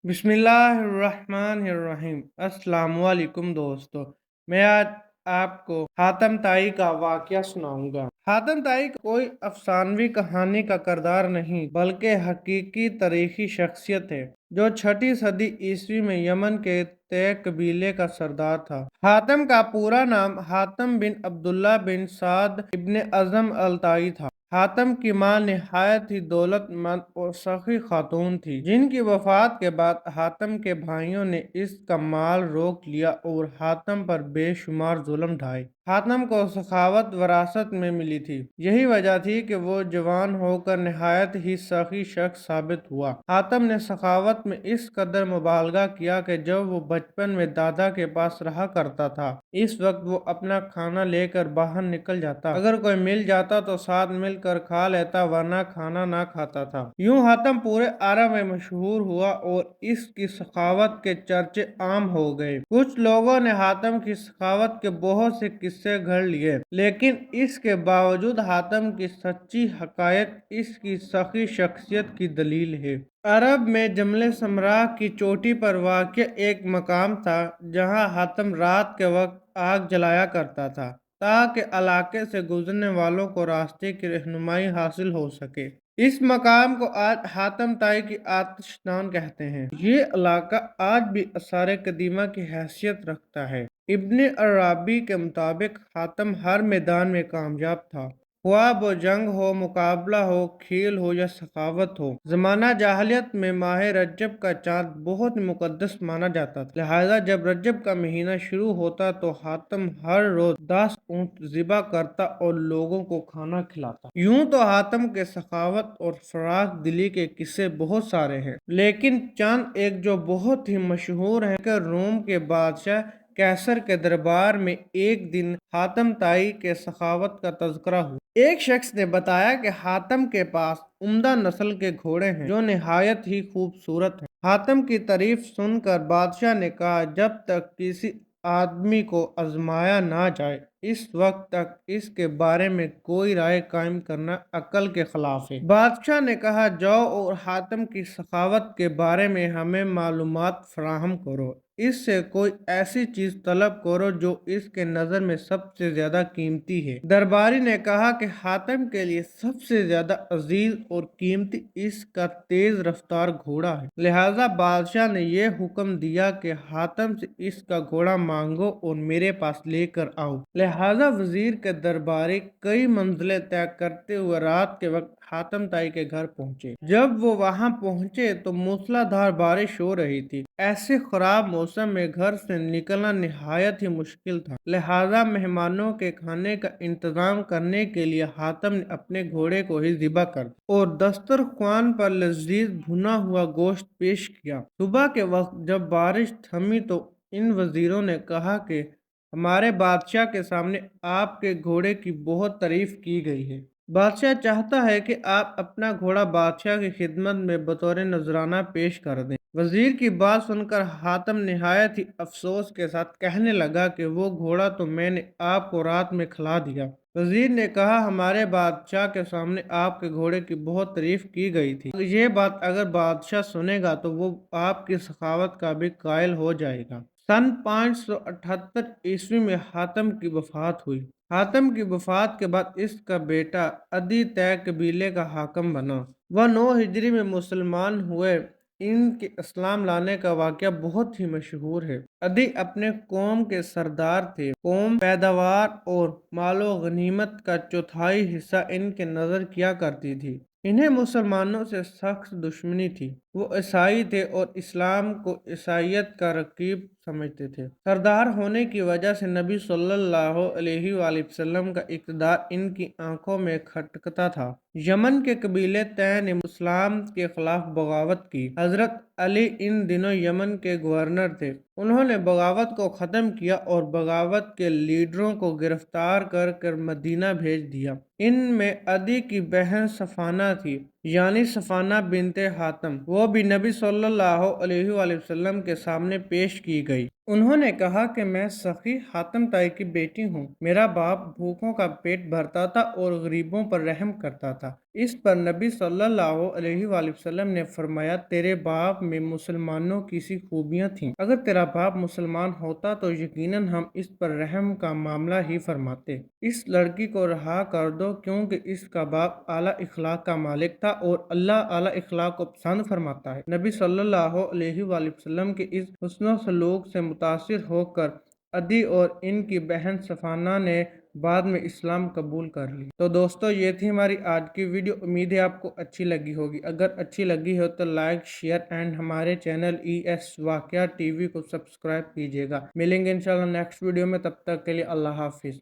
बिस्मिल्लाहिर्रहमानिर्रहीम। अस्सलाम वालेकुम दोस्तों। मैं आज आपको हातम ताई का वाकया सुनाऊंगा। हातम ताई कोई अफसानवी कहानी का किरदार नहीं बल्कि हकीकी तारीखी शख्सियत है जो 6ठी सदी ईस्वी में यमन के तय कबीले का सरदार था। हातम का पूरा नाम हातम बिन अब्दुल्ला बिन साद इब्ने अज़म अल ताई था। हातम की मां निहायत ही दौलतमंद और सखी खातून थी जिनकी वफात के बाद हातम के भाइयों ने इसका माल रोक लिया और हातम पर बेशुमार जुल्म ढाए। हातम को सखावत विरासत में मिली थी। यही वजह थी कि वो जवान होकर निहायत ही सखी शख्स साबित हुआ। हातम ने सखावत में इस कदर मुबालगा किया कि जब वो बचपन में दादा के पास रहा करता था इस वक्त वो अपना खाना लेकर बाहर निकल जाता। अगर कोई मिल जाता तो साथ मिलकर खा लेता वरना खाना ना खाता था। यूं हातम पूरे अरब में मशहूर हुआ और इसकी सखावत के चर्चे आम हो गए। कुछ लोगों ने हातम की सखावत के बहुत से किस्से गढ़ लिए लेकिन इसके बावजूद हातम की सच्ची हकायत इसकी सखी शख्सियत की दलील है। अरब में जमले समराह की चोटी पर वाक़ एक मकाम था जहां हातम रात के वक्त आग जलाया करता था ताकि इलाके से गुजरने वालों को रास्ते की रहनुमाई हासिल हो सके। इस मकाम को आज हातम ताई की आतिशदान कहते हैं। ये इलाका आज भी आसार कदीमा की हैसियत रखता है। इब्ने अराबी के मुताबिक हातम हर मैदान में कामयाब था, हुआ वो जंग हो, मुकाबला हो, खेल हो या सखावत हो। जमाना जाहलियत में माह रजब का चांद बहुत मुकद्दस माना जाता था। लिहाजा जब रजब का महीना शुरू होता तो हातम हर रोज 10 ऊंट ज़िबा करता और लोगों को खाना खिलाता। यूं तो हातम के सखावत और फराख दिली के किस्से बहुत सारे हैं लेकिन चंद एक जो बहुत ही मशहूर है कि रोम के बादशाह कैसर के दरबार में एक दिन हातम ताई के सखावत का तज़किरा हुआ। एक शख्स ने बताया कि हातम के पास उम्दा नस्ल के घोड़े हैं जो निहायत ही खूबसूरत हैं। हातम की तारीफ सुनकर बादशाह ने कहा, जब तक किसी आदमी को आजमाया ना जाए इस वक्त तक इसके बारे में कोई राय कायम करना अक्ल के खिलाफ है। बादशाह ने कहा, जाओ और हातम की सखावत के बारे में हमें मालूमात फराहम करो। इससे कोई ऐसी चीज तलब करो जो इसके नजर में सबसे ज्यादा कीमती है। दरबारी ने कहा कि हातम के लिए सबसे ज्यादा अजीज और कीमती इसका तेज रफ्तार घोड़ा है। लिहाजा बादशाह ने यह हुक्म दिया कि हातम से इसका घोड़ा मांगो और मेरे पास लेकर आओ। लिहाजा वजीर के दरबारी कई मंजिलें तय करते हुए रात के वक्त हातम ताई के घर पहुंचे। जब वो वहां पहुंचे तो मूसलाधार बारिश हो रही थी। ऐसे खराब मौसम में घर से निकलना निहायत ही मुश्किल था। लिहाजा मेहमानों के खाने का इंतजाम करने के लिए हातम ने अपने घोड़े को ही ज़िबा कर और दस्तरख्वान पर लजीज भुना हुआ गोश्त पेश किया। सुबह के वक्त जब बारिश थमी तो इन वजीरों ने कहा कि हमारे बादशाह के सामने आपके घोड़े की बहुत तारीफ की गई है। बादशाह चाहता है कि आप अपना घोड़ा बादशाह की खिदमत में बतौर नजराना पेश कर दें। वजीर की बात सुनकर हातम निहायत ही अफसोस के साथ कहने लगा कि वो घोड़ा तो मैंने आपको रात में खिला दिया। वजीर ने कहा, हमारे बादशाह के सामने आपके घोड़े की बहुत तारीफ की गई थी। ये बात अगर बादशाह सुनेगा तो वो आपकी सखावत का भी कायल हो जाएगा। सन 578 ईस्वी में हातम की वफात हुई। हातम की वफात के बाद इसका बेटा अदी तय कबीले का हाकम बना। वह 9 हिजरी में मुसलमान हुए। इनके इस्लाम लाने का वाक़या बहुत ही मशहूर है। अदी अपने कौम के सरदार थे। कौम पैदावार और मालो गनीमत का चौथाई हिस्सा इनके नजर किया करती थी। इन्हें मुसलमानों से सख्त दुश्मनी थी। वो ईसाई थे और इस्लाम को ईसाइयत का रकीब समझते थे। सरदार होने की वजह से नबी सल्लल्लाहु अलैहि वसल्लम का इक़्तिदार इनकी आंखों में खटकता था। यमन के कबीले तय ने इस्लाम के खिलाफ बगावत की। हजरत अली इन दिनों यमन के गवर्नर थे। उन्होंने बगावत को ख़त्म किया और बगावत के लीडरों को गिरफ्तार कर मदीना भेज दिया। इनमें अदी की बहन सफाना थी, यानी सफाना बिनते हातम। वो भी नबी सल्लल्लाहु अलैहि वसल्लम के सामने पेश की गई। उन्होंने कहा कि मैं सखी हातम ताई की बेटी हूँ। मेरा बाप भूखों का पेट भरता था और गरीबों पर रहम करता था। इस पर नबी सल्लल्लाहु अलैहि वसल्लम ने फरमाया, तेरे बाप में मुसलमानों की सी खूबियां थीं। अगर तेरा बाप मुसलमान होता तो यकीनन हम इस पर रहम का मामला ही फरमाते। इस लड़की को रहा कर दो, क्योंकि इसका बाप आला इखलाक का मालिक था और अल्लाह आला इखलाक को पसंद फरमाता है। नबी सल्लल्लाहु अलैहि वसल्लम के इस हुस्न सलूक से मुतासिर होकर अदी और इनकी बहन सफाना ने बाद में इस्लाम कबूल कर ली। तो दोस्तों, ये थी हमारी आज की वीडियो। उम्मीद है आपको अच्छी लगी होगी। अगर अच्छी लगी हो तो लाइक, शेयर एंड हमारे चैनल ES वाकया TV को सब्सक्राइब कीजिएगा। मिलेंगे इंशाल्लाह नेक्स्ट वीडियो में, तब तक के लिए अल्लाह हाफिज।